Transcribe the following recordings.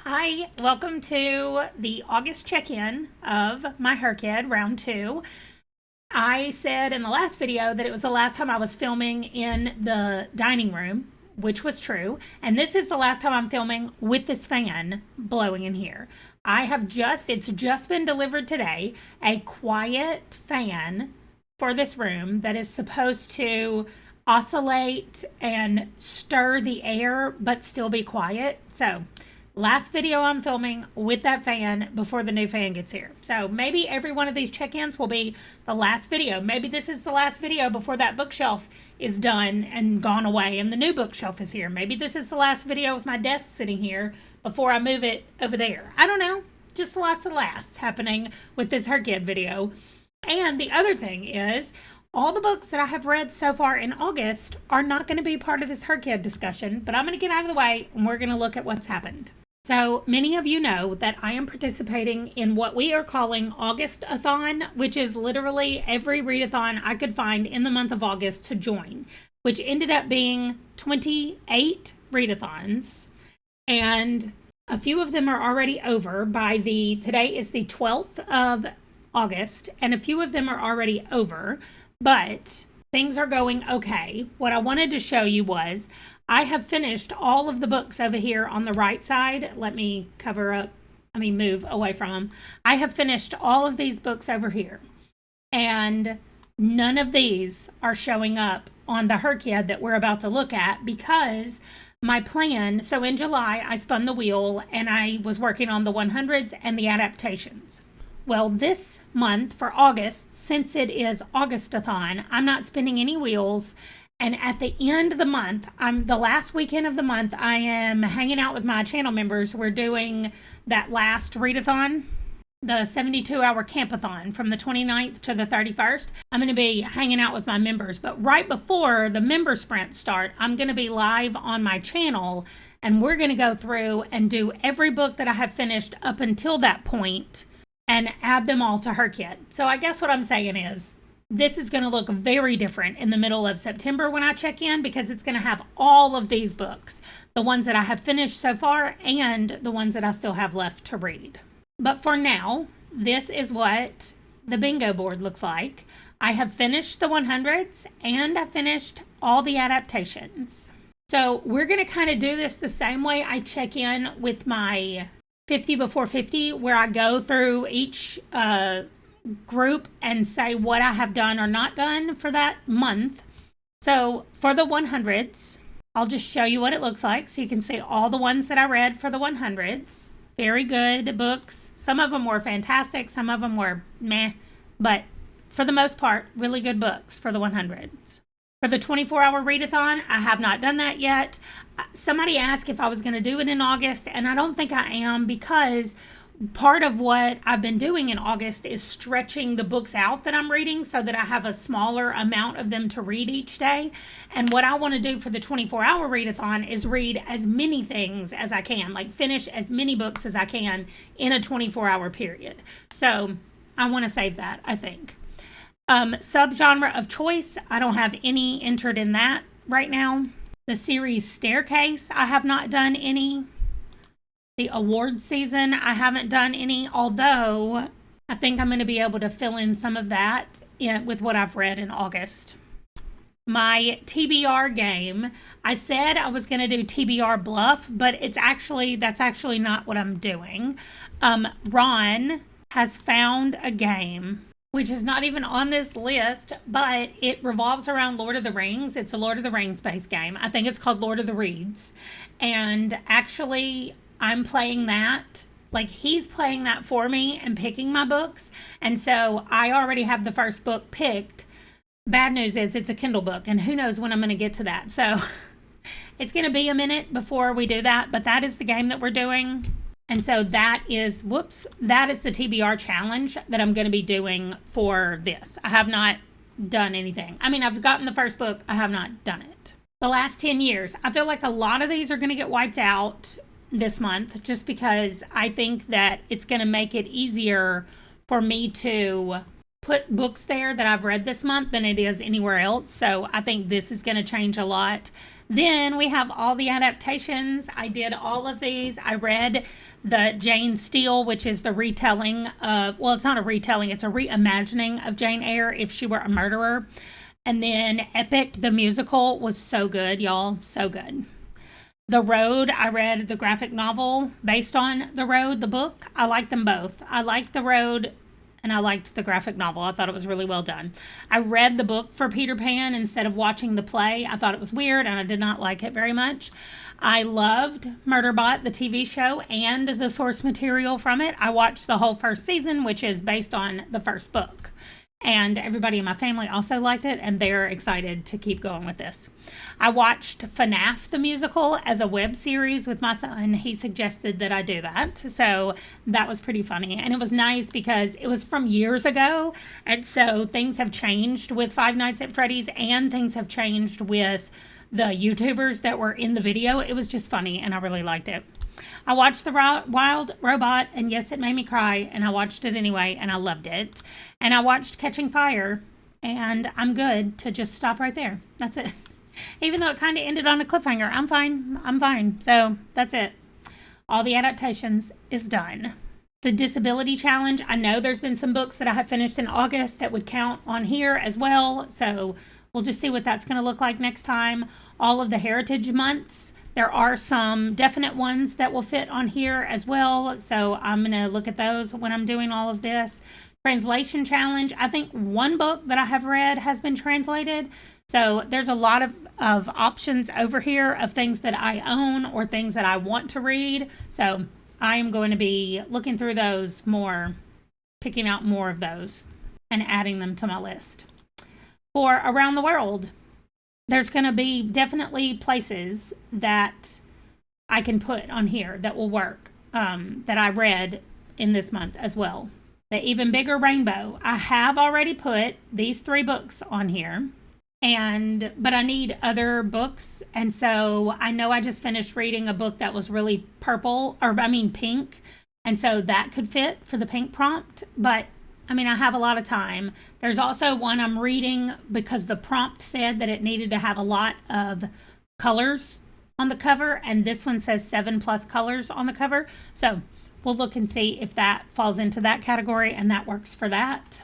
Hi, welcome to the August check-in of my HRCYED round 2. I said in the last video that it was the last time I was filming in the dining room, which was true, and this is the last time I'm filming with this fan blowing in here. It's just been delivered today, a quiet fan for this room that is supposed to oscillate and stir the air but still be quiet. So last video I'm filming with that fan before the new fan gets here. So maybe every one of these check-ins will be the last video. Maybe this is the last video before that bookshelf is done and gone away and the new bookshelf is here. Maybe this is the last video with my desk sitting here before I move it over there. I don't know. Just lots of lasts happening with this HRCYED video. And the other thing is, all the books that I have read so far in August are not going to be part of this HRCYED discussion, but I'm going to get out of the way and we're going to look at what's happened. So many of you know that I am participating in what we are calling August-a-thon, which is literally every readathon I could find in the month of August to join, which ended up being 28 readathons. And a few of them are already over today is the 12th of August, and a few of them are already over, but things are going okay. What I wanted to show you was I have finished all of the books over here on the right side. Let me move away from them. I have finished all of these books over here, and none of these are showing up on the HRCYED that we're about to look at because my plan, so in July, I spun the wheel and I was working on the 100s and the adaptations. Well, this month for August, since it is August-a-thon, I'm not spinning any wheels. And at the end of the month, the last weekend of the month, I am hanging out with my channel members. We're doing that last readathon, the 72-hour campathon from the 29th to the 31st. I'm going to be hanging out with my members. But right before the member sprints start, I'm going to be live on my channel. And we're going to go through and do every book that I have finished up until that point and add them all to HRCYED. So I guess what I'm saying is, this is going to look very different in the middle of September when I check in because it's going to have all of these books, the ones that I have finished so far and the ones that I still have left to read. But for now, this is what the bingo board looks like. I have finished the 100s and I finished all the adaptations. So we're going to kind of do this the same way I check in with my 50 before 50, where I go through each group and say what I have done or not done for that month. So for the 100s, I'll just show you what it looks like so you can see all the ones that I read for the 100s. Very good books. Some of them were fantastic, some of them were meh, but for the most part, really good books for the 100s. For the 24-hour readathon, I have not done that yet. Somebody asked if I was going to do it in August, and I don't think I am because part of what I've been doing in August is stretching the books out that I'm reading so that I have a smaller amount of them to read each day. And what I want to do for the 24-hour readathon is read as many things as I can, like finish as many books as I can in a 24-hour period. So I want to save that, I think. Subgenre of choice, I don't have any entered in that right now. The series Staircase, I have not done any. The award season, I haven't done any, although I think I'm going to be able to fill in some of that with what I've read in August. My TBR game, I said I was going to do TBR Bluff, but that's actually not what I'm doing. Ron has found a game which is not even on this list, but it revolves around Lord of the Rings. It's a Lord of the Rings based game. I think it's called Lord of the Reeds. And actually, I'm playing that. Like, he's playing that for me and picking my books. And so I already have the first book picked. Bad news is it's a Kindle book, and who knows when I'm going to get to that. So it's going to be a minute before we do that, but that is the game that we're doing. And so that is the TBR challenge that I'm going to be doing for this. I have not done anything. I mean, I've gotten the first book. I have not done it. The last 10 years. I feel like a lot of these are going to get wiped out this month just because I think that it's going to make it easier for me to put books there that I've read this month than it is anywhere else. So I think this is going to change a lot. Then we have all the adaptations. I did all of these. I read the Jane Steele, which is the retelling of, well, it's not a retelling, it's a reimagining of Jane Eyre, If She Were a Murderer. And then Epic, the musical, was so good, y'all. So good. The Road, I read the graphic novel based on The Road, the book. I liked them both. I liked The Road and I liked the graphic novel. I thought it was really well done. I read the book for Peter Pan instead of watching the play. I thought it was weird and I did not like it very much. I loved Murderbot, the TV show, and the source material from it. I watched the whole first season, which is based on the first book. And everybody in my family also liked it, and they're excited to keep going with this. I watched FNAF the musical as a web series with my son. He suggested that I do that, so that was pretty funny. And it was nice because it was from years ago, and so things have changed with Five Nights at Freddy's, and things have changed with the YouTubers that were in the video. It was just funny, and I really liked it. I watched The Wild Robot, and yes, it made me cry, and I watched it anyway, and I loved it. And I watched Catching Fire, and I'm good to just stop right there. That's it. Even though it kind of ended on a cliffhanger, I'm fine. I'm fine. So that's it. All the adaptations is done. The Disability Challenge, I know there's been some books that I have finished in August that would count on here as well, so we'll just see what that's going to look like next time. All of the Heritage Months, there are some definite ones that will fit on here as well, so I'm going to look at those when I'm doing all of this. Translation Challenge, I think one book that I have read has been translated, so there's a lot of options over here of things that I own or things that I want to read, so I am going to be looking through those more, picking out more of those and adding them to my list. For Around the World, there's going to be definitely places that I can put on here that will work, that I read in this month as well. The Even Bigger Rainbow. I have already put these 3 books on here, but I need other books. And so I know I just finished reading a book that was really pink. And so that could fit for the pink prompt. But I have a lot of time. There's also one I'm reading because the prompt said that it needed to have a lot of colors on the cover, and this one says 7+ colors on the cover. So we'll look and see if that falls into that category and that works for that.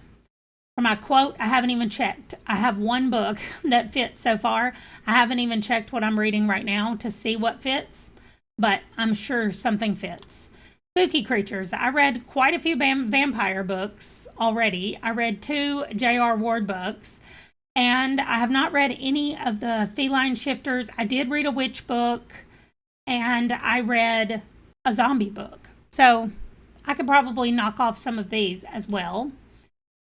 For my quote, I haven't even checked. I have one book that fits so far. I haven't even checked what I'm reading right now to see what fits, but I'm sure something fits. Spooky Creatures. I read quite a few vampire books already. I read 2 J.R. Ward books, and I have not read any of the Feline Shifters. I did read a witch book, and I read a zombie book. So I could probably knock off some of these as well.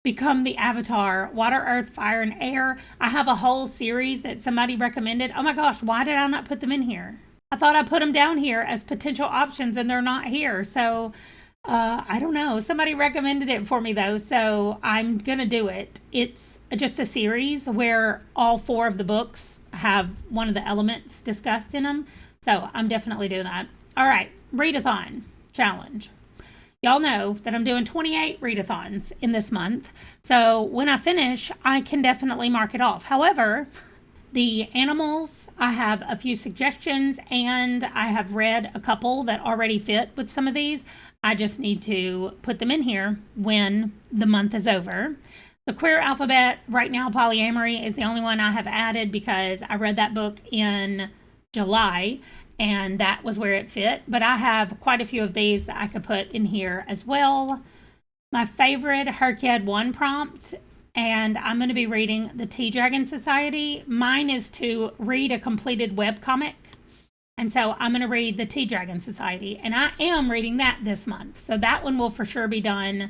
Become the Avatar, Water, Earth, Fire, and Air. I have a whole series that somebody recommended. Oh my gosh, why did I not put them in here? I thought I put them down here as potential options and they're not here. So I don't know. Somebody recommended it for me though. So I'm going to do it. It's just a series where all 4 of the books have one of the elements discussed in them. So I'm definitely doing that. All right. Readathon challenge. Y'all know that I'm doing 28 readathons in this month. So when I finish, I can definitely mark it off. However, the animals, I have a few suggestions, and I have read a couple that already fit with some of these. I just need to put them in here when the month is over. The Queer Alphabet, right now Polyamory is the only one I have added because I read that book in July, and that was where it fit. But I have quite a few of these that I could put in here as well. My favorite HRCYED 1 prompt, and I'm going to be reading the Tea Dragon Society. Mine is to read a completed webcomic. And so I'm going to read the Tea Dragon Society. And I am reading that this month. So that one will for sure be done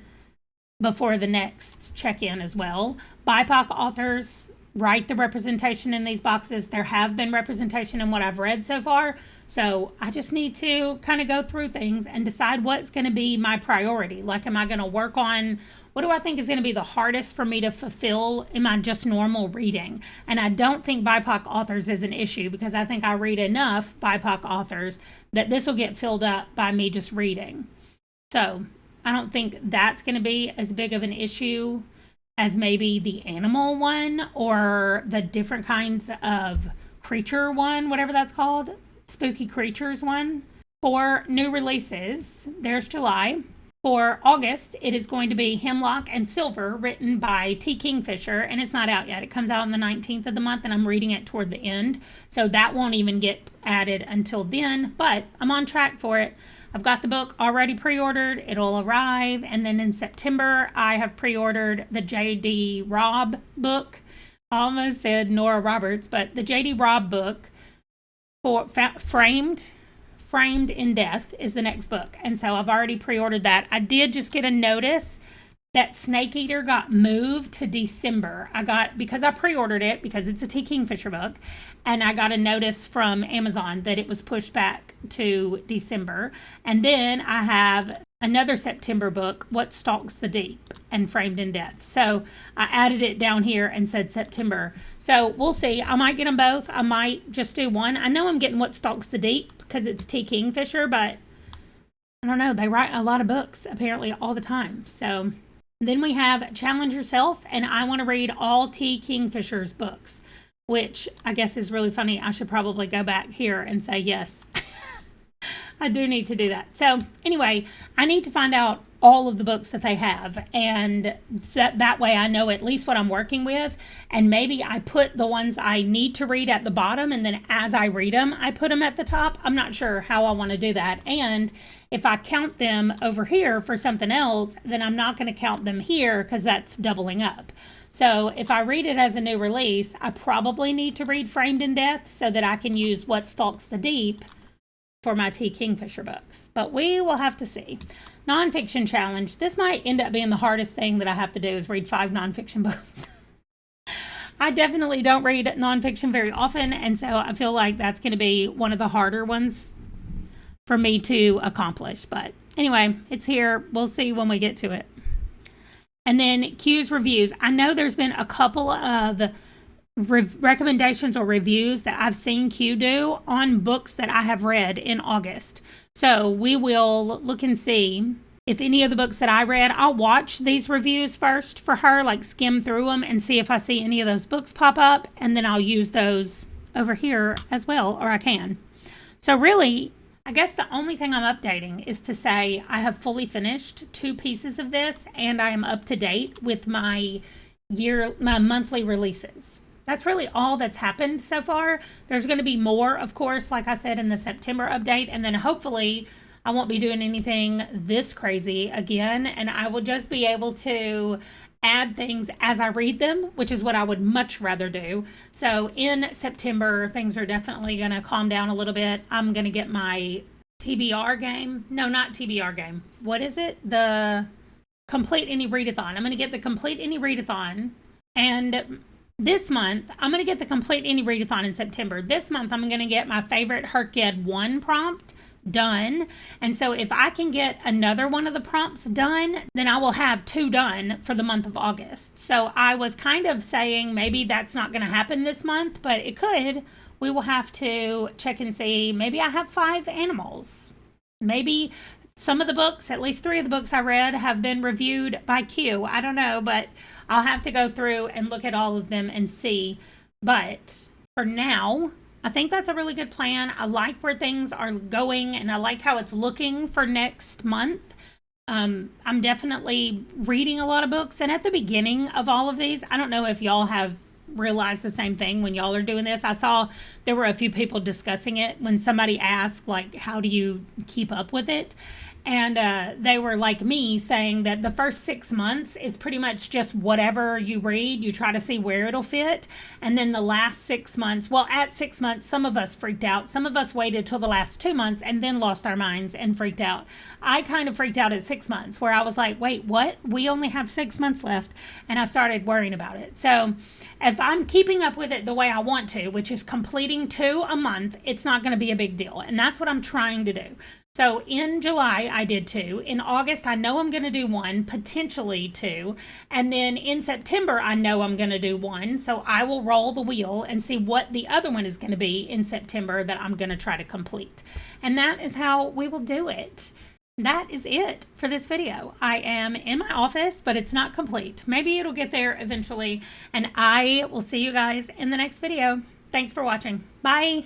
before the next check-in as well. BIPOC authors, write the representation in these boxes. There have been representation in what I've read so far. So I just need to kind of go through things and decide what's going to be my priority. Like, am I going to work on, what do I think is going to be the hardest for me to fulfill in my just normal reading? And I don't think BIPOC authors is an issue because I think I read enough BIPOC authors that this will get filled up by me just reading. So I don't think that's going to be as big of an issue. as maybe the animal one or the different kinds of creature one, whatever that's called, spooky creatures one. For new releases, there's July. For August, it is going to be Hemlock and Silver, written by T. Kingfisher, and it's not out yet. It comes out on the 19th of the month, and I'm reading it toward the end, so that won't even get added until then, but I'm on track for it. I've got the book already pre-ordered. It'll arrive, and then in September, I have pre-ordered the J.D. Robb book. I almost said Nora Roberts, but the J.D. Robb book for Framed in Death is the next book. And so I've already pre-ordered that. I did just get a notice that Snake Eater got moved to December. Because I pre-ordered it because it's a T. Kingfisher book, and I got a notice from Amazon that it was pushed back to December. And then I have another September book, What Stalks the Deep, and Framed in Death. So I added it down here and said September. So we'll see. I might get them both. I might just do one. I know I'm getting What Stalks the Deep because it's T. Kingfisher, but I don't know. They write a lot of books apparently all the time. So then we have Challenge Yourself, and I want to read all T. Kingfisher's books, which I guess is really funny. I should probably go back here and say yes. I do need to do that. So anyway, I need to find out all of the books that they have, and that way I know at least what I'm working with, and maybe I put the ones I need to read at the bottom, and then as I read them, I put them at the top. I'm not sure how I want to do that, and if I count them over here for something else, then I'm not going to count them here because that's doubling up. So if I read it as a new release, I probably need to read Framed in Death so that I can use What Stalks the Deep for my T. Kingfisher books. But we will have to see. Nonfiction challenge. This might end up being the hardest thing that I have to do is read 5 nonfiction books. I definitely don't read nonfiction very often, and so I feel like that's going to be one of the harder ones for me to accomplish. But anyway, it's here. We'll see when we get to it. And then Q's reviews. I know there's been a couple of recommendations or reviews that I've seen Q do on books that I have read in August. So we will look and see if any of the books that I read, I'll watch these reviews first for her, like skim through them and see if I see any of those books pop up, and then I'll use those over here as well, or I can. So really, I guess the only thing I'm updating is to say I have fully finished 2 pieces of this, and I am up to date with my monthly releases. That's really all that's happened so far. There's going to be more, of course, like I said, in the September update. And then hopefully I won't be doing anything this crazy again. And I will just be able to add things as I read them, which is what I would much rather do. So in September, things are definitely going to calm down a little bit. I'm going to get my TBR game. No, not TBR game. What is it? The Complete Any Readathon. I'm going to get the Complete Any Readathon. And this month, I'm going to get the Complete Any Readathon in September. This month, I'm going to get my favorite HRCYED 1 prompt done. And so if I can get another one of the prompts done, then I will have 2 done for the month of August. So I was kind of saying maybe that's not going to happen this month, but it could. We will have to check and see. Maybe I have 5 animals. Maybe some of the books, at least 3 of the books I read, have been reviewed by Q. I don't know, but I'll have to go through and look at all of them and see. But for now, I think that's a really good plan. I like where things are going, and I like how it's looking for next month. I'm definitely reading a lot of books, and at the beginning of all of these, I don't know if y'all have realized the same thing when y'all are doing this. I saw there were a few people discussing it when somebody asked, like, how do you keep up with it? And they were like me, saying that the first 6 months is pretty much just whatever you read. You try to see where it'll fit. And then the last 6 months, well, at 6 months, some of us freaked out. Some of us waited till the last 2 months and then lost our minds and freaked out. I kind of freaked out at 6 months, where I was like, wait, what? We only have 6 months left. And I started worrying about it. So if I'm keeping up with it the way I want to, which is completing 2 a month, it's not going to be a big deal. And that's what I'm trying to do. So in July, I did 2. In August, I know I'm going to do 1, potentially 2. And then in September, I know I'm going to do 1. So I will roll the wheel and see what the other one is going to be in September that I'm going to try to complete. And that is how we will do it. that is it for this video. I am in my office, but it's not complete. Maybe it'll get there eventually, and I will see you guys in the next video. Thanks for watching. Bye.